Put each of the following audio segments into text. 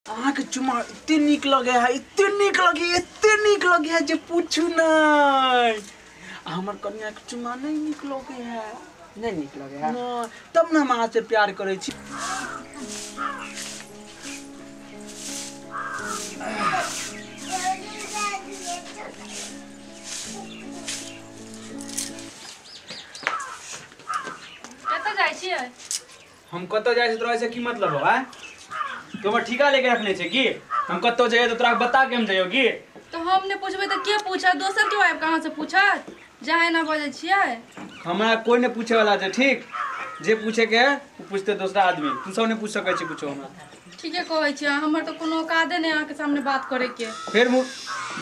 अहाँ के चुमा इतने निक लगे है, इतने निक लगे है जे पूछू नहीं। हमर कन्या के चुमा नहीं निक लगे है, नहीं निक लगे है ना, तब ना हम अहाँ से प्यार करे छी। हम कत जाए से तोरा से की मतलब है? तुम ठिका लेके रखने छे की हम कत जाए तो तोरा बता के हम जाइयो की? तो हमने पूछबे तो के पूछा? दोसर क्यों आब कहां से पूछा? जाहे ना बजे छिए। हमरा कोई ने पूछे वाला छे, ठीक जे पूछे के वो पूछते दूसरा आदमी, तू सब ने पूछ सकै छी कुछो हमरा। ठीक है कहै छी, हमर तो कोनो औकाते नहीं आके सामने बात करे के। फिर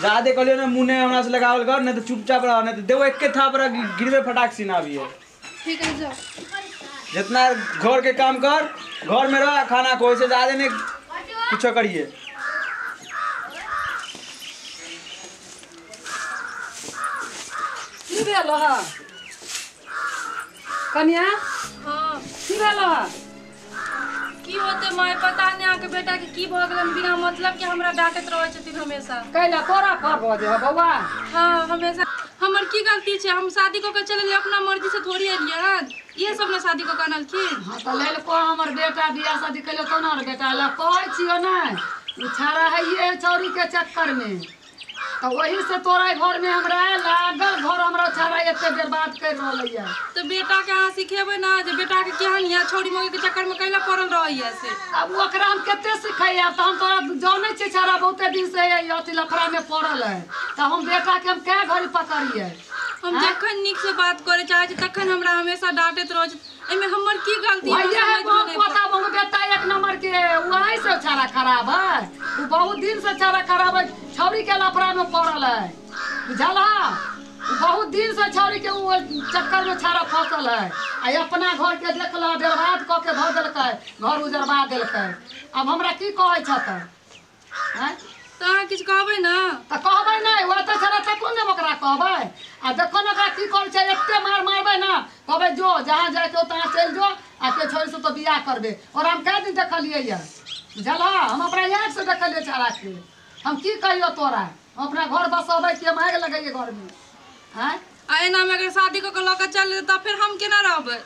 जादे कहलियो ना मुंह ने हमरा से लगावल कर, नहीं तो चुपचाप रह, नहीं तो देव एक के थाप रह गिरवे फटाक सीना भी है। ठीक है जाओ, जितना घर के काम कर, घर में रह, खाना को से ज्यादा नहीं कुछ करिए। की भेल ह कन्या? हां की भेल ह? की होते माय पता नहीं आके बेटा के की भ गेलन, बिना मतलब के हमरा डांटत रहै छथिन हमेशा। कैला तोरा पर बजे ह बौआ? हां हमेशा। हमर की गलती छे? हम शादी को के चले अपना मर्जी से थोड़ी एलिए हन। ये सब ने शादी को कानल की? हां त लेल को हमर बेटा बियाह शादी कैले तो ना बेटा ला कहै छियो ना उछारा है ये चौरी के चक्कर में। तो वही से तोरा घर में हमरा लागल, घर हमरा छाड़ा एते देर बात कर रहलैया। तो बेटा के अहाँ सिखेबै ना जे बेटा के केहन यहाँ छोड़ी मोगी के चक्कर में कैला पड़ल रहैया से? अब ओकरा हम केते सिखैया? त हम तोरा जाने छी छाड़ा बहुते दिन से अथी लफड़ा में पड़ल है, त हम बेटा के हम कै घड़ी पकड़िए? हम जखन निक से बात करे चाहे छी तखन हमरा हमेशा डांटत रहै छै। एमे हमर की गलती है? भैया है बहुत पता बहु बेटा एक नंबर के वही से छाड़ा खराब है। वो बहुत दिन से छाड़ा खराब है, छौरी के लफड़ा में पड़ल है, बुझला? बहुत दिन से छौरी के वो चक्कर में छाड़ा फसल है। आ अपना घर के देखला बर्बाद क के ध देलकै, घर उजरबा देलकै। अब हमरा की कहै छत? हैं त अहाँ किछ कहबै ना? त कहबै नहीं, वो त छड़ा त कोन ओकरा कहबै? आ देखो ना ओकरा की कर छै, एते मार मारबै ना, कहबै जो जहां जाय के तहां चल जो, आ के छोरी से तो बियाह करबे। और हम कै दिन देखलिए या, बुझला? हम अपना याद से देखलिए छड़ा के। हम की कहियो तोरा? हम अपना घर बसबै के मांग लगैए घर में, हैं? आ एना में अगर शादी को ल के चल त फिर हम केना रहबै?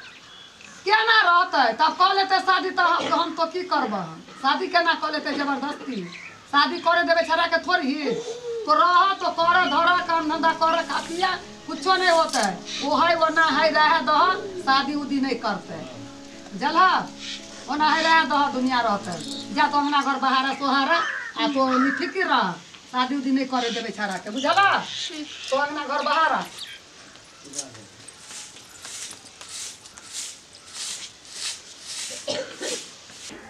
केना रहतै? तब कह लेते शादी, त हम तो की करबै? शादी केना कह लेते जबरदस्ती? शादी करे देवे छड़ा के थोड़ी? तो रह तो कर धर काम धंधा कर खातिया, कुछो नहीं होता है। वो है वो ना है रह दह, शादी उदी नहीं करते, जला? वो ना है रह दह दुनिया रहते जा तो अंगना घर बहारा सोहारा आ तो निफिकिर रह, शादी उदी नहीं करे देवे छड़ा के, बुझला? तो अंगना घर बहारा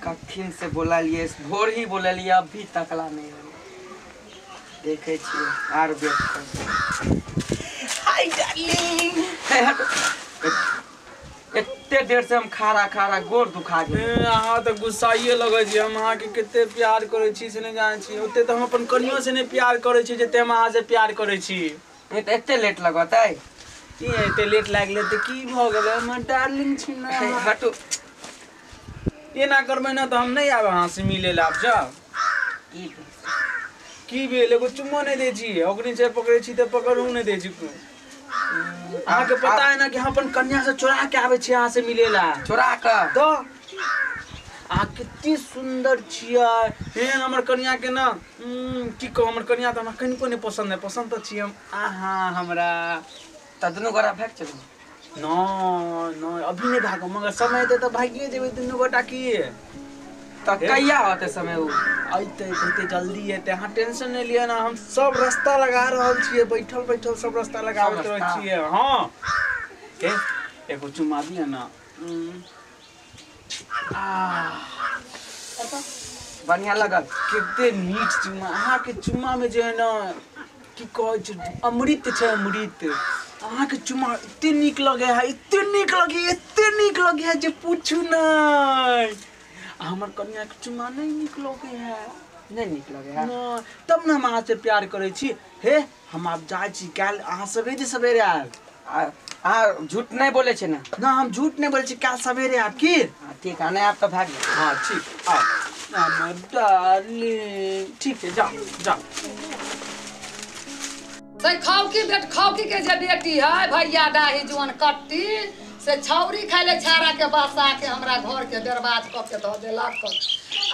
कठिन से बोला लिए, भोर ही बोला लिए, अभी तकला नहीं है। देखे छी आर हाय डार्लिंग, इतने देर से हम खारा गोर दुखा गए। अहाँ तो गुस्साइए लगे छी, हम अहाँ के केते प्यार करे छी से नहीं जाने छी। ओते तो हम अपन कनियो से नहीं प्यार करे छी जते हम अहाँ से प्यार करे छी। ये तो इतने लेट लगता है? की एते लेट लागले त की भ गेलै? हमर डार्लिंग छी ना। हटो, ये ना करबै ना तो हम नहीं आब अहाँ से मिले ला। आब जा की भेल? एगो चुम्मा नहीं दे छी, ओकनी से पकड़े छी त पकड़ू नहीं दे छी। अहाँ के पता है ना कि हम अपन कन्या से चोरा के आवे छी अहाँ से मिले ला। चोरा के तो अहाँ कितनी सुंदर छियै। हेन हमर कन्या के ना की कहू, हमर कन्या त हमरा कनिको नहीं पसंद है। पसंद तो छी हम आहा हमरा। त दुनू गोरा भाग चलू। नो नो अभी नहीं भागो, मगर समय दे तो भागिए जेबै दुनू गोटा की। तो कहिया होते समय? वो आइते जल्दी एते, अहाँ टेंशन नहीं लिया ना। हम सब रास्ता लगा रहल छियै, बैठल सब रास्ता लगावत रहल छियै। हां एगो चुम्मा दिया ना। बढ़िया लगल? कितने नीक चुम्मा अहाँ के। चुम्मा में जे है ना की कहै छै, अमृत छै, अमृत। अहाँ के चुम्मा इतने नीक लगे है, इतने नीक लगे है जे पूछू नहीं। हमर कन्या के चुम्मा नहीं निक लगे है। नहीं निक लगे है ना, तब ना हम अहाँ से प्यार करे छी। हे हम आब जाय छी, काल अहाँ सवेरे आब। झूठ नहीं बोले छे ना? ना हम झूठ नहीं बोले छी, काल सवेरे आब की? ठीक है, नहीं आप तो भाग। हाँ ठीक, आओ। हमर डार्लिंग। ठीक है जाओ जाओ। से खौकी के जे बेटी है भैया डाही जुअन कट्टी से छौरी खाइले छाड़ा के बसा के हमरा घर के बर्बाद क के धो देलक।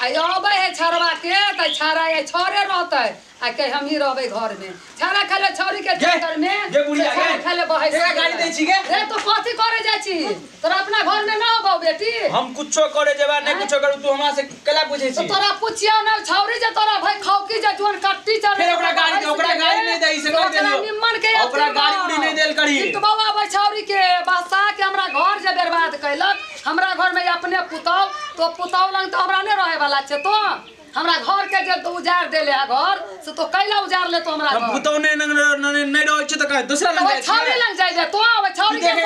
आई अबे है छरवा के त छाड़ा ये छोरे रहते आ के हम ही रहबे घर में। छाड़ा खाइले छौरी के चक्कर में गे बुढ़िया गे खाइले बहे गाड़ी दै छी गे रे तो कथि करे जाइ छी तोरा अपना घर में ना होबो बेटी। हम कुछो करे जेबा नहीं कुछो करू तू हमरा से केला पूछे छी। तो तोरा पुछियो ना छौरी जे तोरा भाई खौकी जे जुअन कट्टी चल फिर ओकरा गाड़ी नहीं दई से कर देलियो निम्मन के ओकरा गाड़ी उड़ी नहीं देल करी। तो बाबा भाई छौरी के बसा के हमरा घर जे बर्बाद कैलक। हमरा घर में अपने पुतौ तो पुतौ लंग तो हमरा नहीं रहे वाला छे। तो हमरा घर के जे उजाड़ देले है घर से तो कैला उजाड़ ले तो हमरा घर। हम पुतौ नहीं रहे छ त कह दूसरा लंग जाय छौरी लंग जाय जे तो छौरी के तू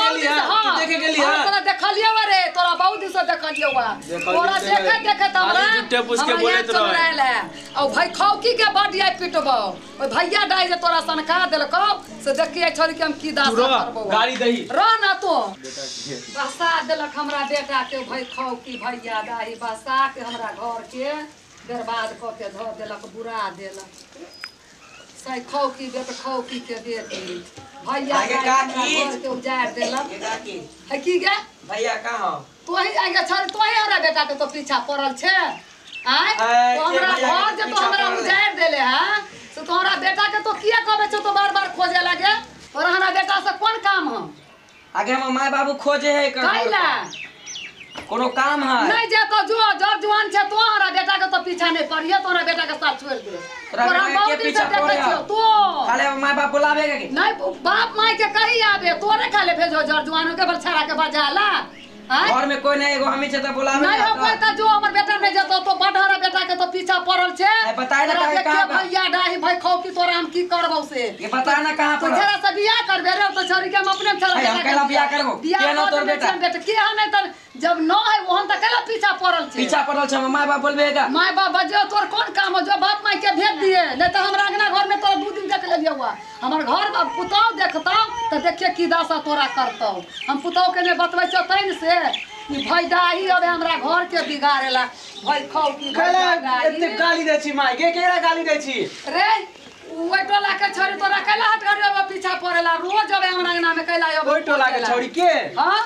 देखे गेली हां तोरा देखलियो रे तोरा बहुत दिन से देखलियो हुआ तोरा देखे त हमरा जुट्टे पूछ के बोलत रहे और भाई खौकी के बडिया पिटबो ओय भैया डाई जे तोरा सनका देलको से देखिए छौरी के हम की दास करबो गाड़ी दही र ना तो बसा देलक हमरा बेटा के भाई खौकी भैया डाई बसा के हमरा घर के बर्बाद क के धो देलक बुरा देलक। सही खौकी खौकी के बेटी भैया घर के उजाड़ देलक है की गे भैया कहाँ तो ही आगे छोड़ तो ही हमरा बेटा के तो पीछा पड़ल छे आय तो हमरा घर जे तो हमरा उजाड़ देले है से तो हमरा बेटा के तो किया कहबे छ तो बार-बार खोजे लागे और हमरा बेटा से कोन काम ह आगे हम माय बाबू खोजे है कैला कोनो काम है नहीं जे तो जो जवान छे तो हमरा बेटा के तो पीछा नहीं पड़िए तो हमरा बेटा के साथ छोड़ दे तोरा के पीछा पड़े तो खाले माय बाप बुलावे के नहीं बाप माई के कही आवे तोरे खाले भेजो जवानों के बलछाड़ा के बजाला घर में कोई नहीं एगो हमी छे त बुलावे नहीं हो कोई त जो हमर बेटा नहीं जतो तो बढारा बेटा के तो पीछा पड़ल छे बताए ना कहां भैया डाही भाई खौकी तोरा हम की करबौ से ये बता ना कहां पर तोरा से बियाह करबे रे तो छोरी के हम अपने छोरा हम केला बियाह करबो के न तोर बेटा के ह नहीं त जब न है ओहन त केला पीछा पड़ल छे पीछा पड़ल छे माय बाप बोलबेगा माय बाप बजो तोर कोन काम हो जो बाप माई के भेज दिए नहीं तो हमरा अंगना घर में तोरा 2 दिन देख लेलियो हुआ हमर घर अब पुतौ देखतौ त देखिए की दासा तोरा करतौ हम पुतौ के ने बतबै छ तैन से कि भाई दाही अब हमरा घर के बिगाड़ेला भाई खौकी एते गाली दै छी माय के केरा गाली दै छी रे ओइ टोला के छोरी तोरा कैला हट करबे पीछा पड़ेला रोज अब हमरा अंगना में कैला अब ओइ टोला के छोरी के हां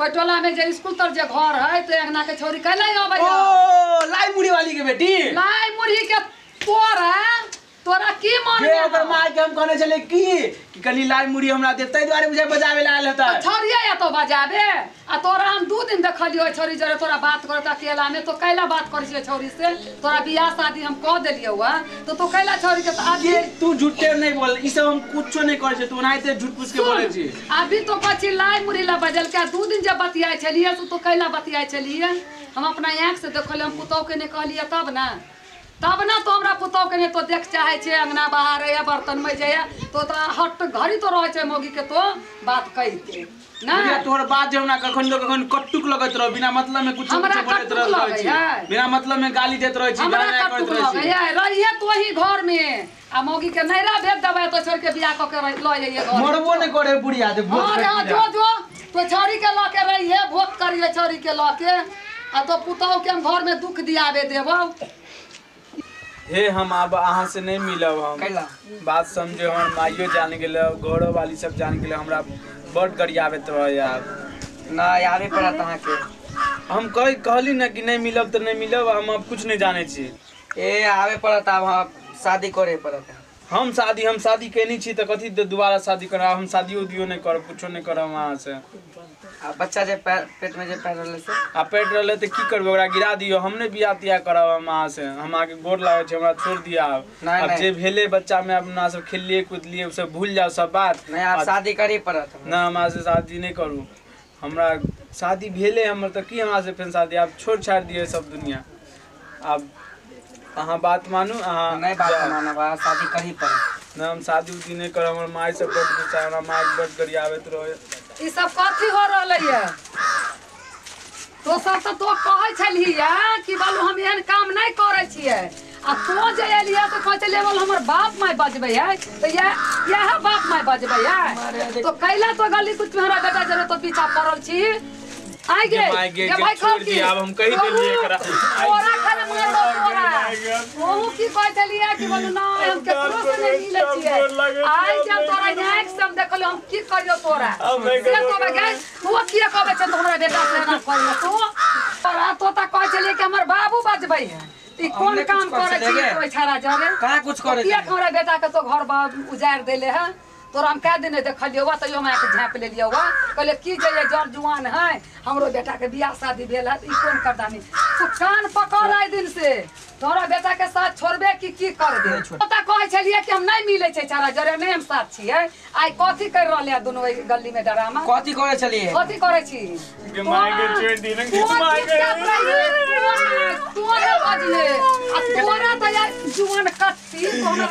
ओइ टोला में जे स्कूल तर जे घर है तो अंगना के छोरी कैला अब ओ लाई मुड़ी वाली के बेटी लाई मुड़ी के तोरा की मन में ओकर माय के हम कहने चले कि कनी लाई मुड़ी हमरा दे तै दुआरे मुझे बजावे ला आल हता छोरिया या तो बजावे आ तोरा हम 2 दिन देखलियो छोरी जरे तोरा बात करत अकेला में तो कैला बात करै छै छोरी से तोरा बियाह शादी हम कह देलियो हुआ तो कैला छोरी के आगे तू झूठे नहीं बोल ई सब हम कुछो नहीं करे छै तू ओनाइते झूठ पूछ के बोले छी अभी तो पछी लाई मुड़ी ला बजल के 2 दिन जब बतियाय छलिए तो कैला बतियाय छलिए हम अपना आंख से देखलिए हम पुतौ के ने कहलिए तब ना तो हमरा पुतौ के ने तो देख चाहे छे अंगना बाहर या बर्तन में जाया तो हट घड़ी तो रहे छे मौगी के तो बात कहिते ना ये तोर बात जेना कखन कट्टुक लगत रह बिना मतलब में कुछ बोलत रह छी बिना मतलब में गाली देत रह छी गाना करत रह छी रहिए तो ही घर में आ मौगी के नैरा भेज देबे तो छोड़ के बियाह क के ल जाइए घर मरबो नहीं करे बुढ़िया दे भोज हां जो तो छोरी के ल के रहिए भोग करिए छोरी के ल के आ तो पुतौ के हम घर में दुख दियावे देबो हे हम अब अहाँ से नहीं मिलब हम कैला बात समझे हमर माइयो जान गेले घरो वाली सब जान गेले हमरा बड़ गरियावे तो यार ना आवे पड़त अहाँ के हम कहली ना कि नहीं मिलब तो नहीं मिलब हम अब कुछ नहीं जाने छी ए आवे पड़त अब शादी करे पड़त हम शादी केनी छी त कथि दोबारा शादी करब हम शादियो दियो नहीं करब कुछो नहीं करब वहां से आ बच्चा जे पेट में जे पैर रहले से आ पेट रहले त की करब ओकरा गिरा दियो हमने बियाह तिया करब हम वहां से हम आके गोर लागे छै हमरा छोड़ दिया अब जे भेले बच्चा में अपना सब खेलिए कूदलिए सब भूल जाओ सब बात नहीं आप शादी करी पड़त ना हम से शादी नहीं करू हमरा शादी भेले हमर त की हमरा से फिर शादी आप छोड़ छाड़ दिए सब दुनिया अब अहाँ बात मानू अहाँ नहीं बात मानब शादी करी पड़त ना हम शादी उदी नहीं करब हमर माई सब बड़ गुस्सा हमरा माई बड़ गरियावत रहे ई सब कथि हो रहले है तो सब तो कहै छली है कि बालू हम एहन काम नहीं करे छिए आ तो जे एलिया तो कहै छले बोल हमर बाप माई बजबै है तो यह बाप माई बजबै है तो कैला तो गली कुछ हमरा बेटा जरे तो पीछा पड़ल छी आई गे ये भाई छोड़ दिया अब हम कही देलिए एकरा तोरा खाली मार दो तोरा वो की कह चलिए कि बोल ना हम केकरो से नहीं मिले छिए आई जब तोरा न्याय सब देखल हम की करियो तोरा से तो बगे तू की कहबे छ तोरा बेटा से ना कर तू तोरा तोता कह चलिए कि हमर बाबू बजबै है ई कोन काम करे छी कोई छाड़ा जरे का कुछ करे किया हमरा बेटा के तो घर उजाड़ देले है तोरा हम कह दिन देखलियो वा तइयो मैं झाँप ले लियो वा कहले की जे जर जुआन है हमरो बेटा के बियाह शादी भेल है ई कोन करदानी तू कान पकड़ आई दिन से तोरा बेटा के साथ छोड़बे की कर दे पता कहे छलिए कि हम नहीं मिले छै छाड़ा जरे नहीं हम साथ छिए आई कथि कर रहले दोनों गली में डरामा कथि करे छलिए कथि करे छी के माय के छोड़ दी न कि माय के तोरा बजले तोरा त यार जुआन कत्ती तोरा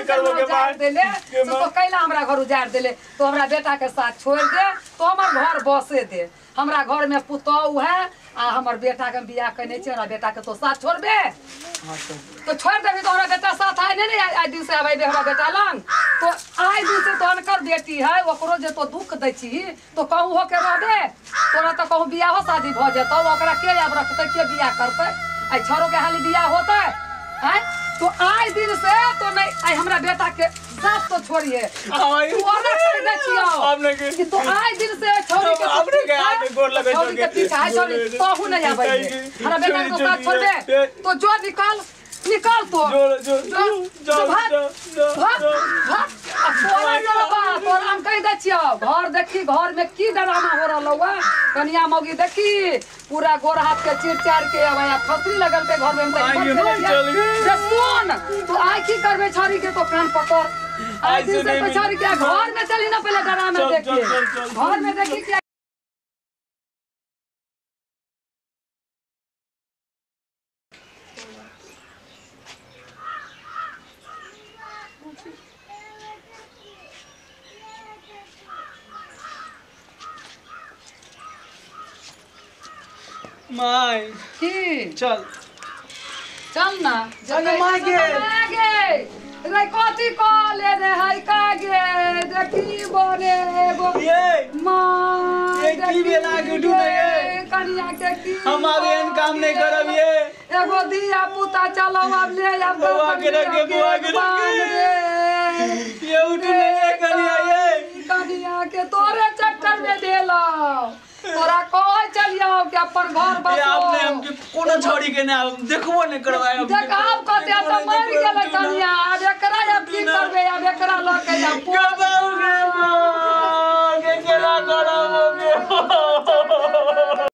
करबो के बाद देले तो कैला हमरा घर उजाड़ देले तो हमरा बेटा के साथ छोड़ दे तो हमर घर बसे दे हमरा घर में पुतौ है आ हमर बेटा के बियाह कने छै हमरा बेटा के तो साथ छोड़बे तो छोड़ देबी तो हमरा बेटा साथ आइ नहीं आई दिन से आबै हमरा बेटा लंग तो आई दिन से तो अनकर बेटी है ओकरो जे तो दुख दै छी तो कहू हो के रहबे तोरा तो कहू बियाह शादी भ जेतौ ओकरा के याद रखतै के बियाह करतै आई छोरो के हाली बियाह होतै हैं तो आई दिन से तो नहीं आई हमरा बेटा के साथ तो छोड़िए तू और कर दे छियो आपने के कि तो आई दिन से छोरी के आपने के आगे गोर लगे छोरी के पीछे है छोरी तो नहीं आबै हमरा बेटा के साथ छोड़बे तो जो निकाल तो जो भाग तोरा हम कह दे छियो घर देखी घर में की ड्रामा हो रहल हुआ कनिया मौगी देखी पूरा गोर हाथ के चिर चार के अब फसली लगल के घर में सुन तू आई की करबे छोरी के तो कान पकड़ आई दिन से छोरी के घर में चली ना पहले ड्रामा देखी घर में देखी क्या माय की चल ना अरे मागे रे कथी कॉले रे हाय कागे देखी बोले ये मां ये की बेला के ढूंढे ये कनिया के की हम अब एन काम नहीं करब ये एगो दिया पुता चलो अब ले अब बुआ के ये उठ नहीं करिया ये कनिया के तोरे चक्कर में देला तोरा कह चलियो कि अपन घर बसो ये आपने हमके कोनो छोड़ी के ना देखबो नहीं करवाए देख आप कहते तो मर गेल कनिया अब एकरा अब की करबे अब एकरा ल के जा के बाऊ गे मां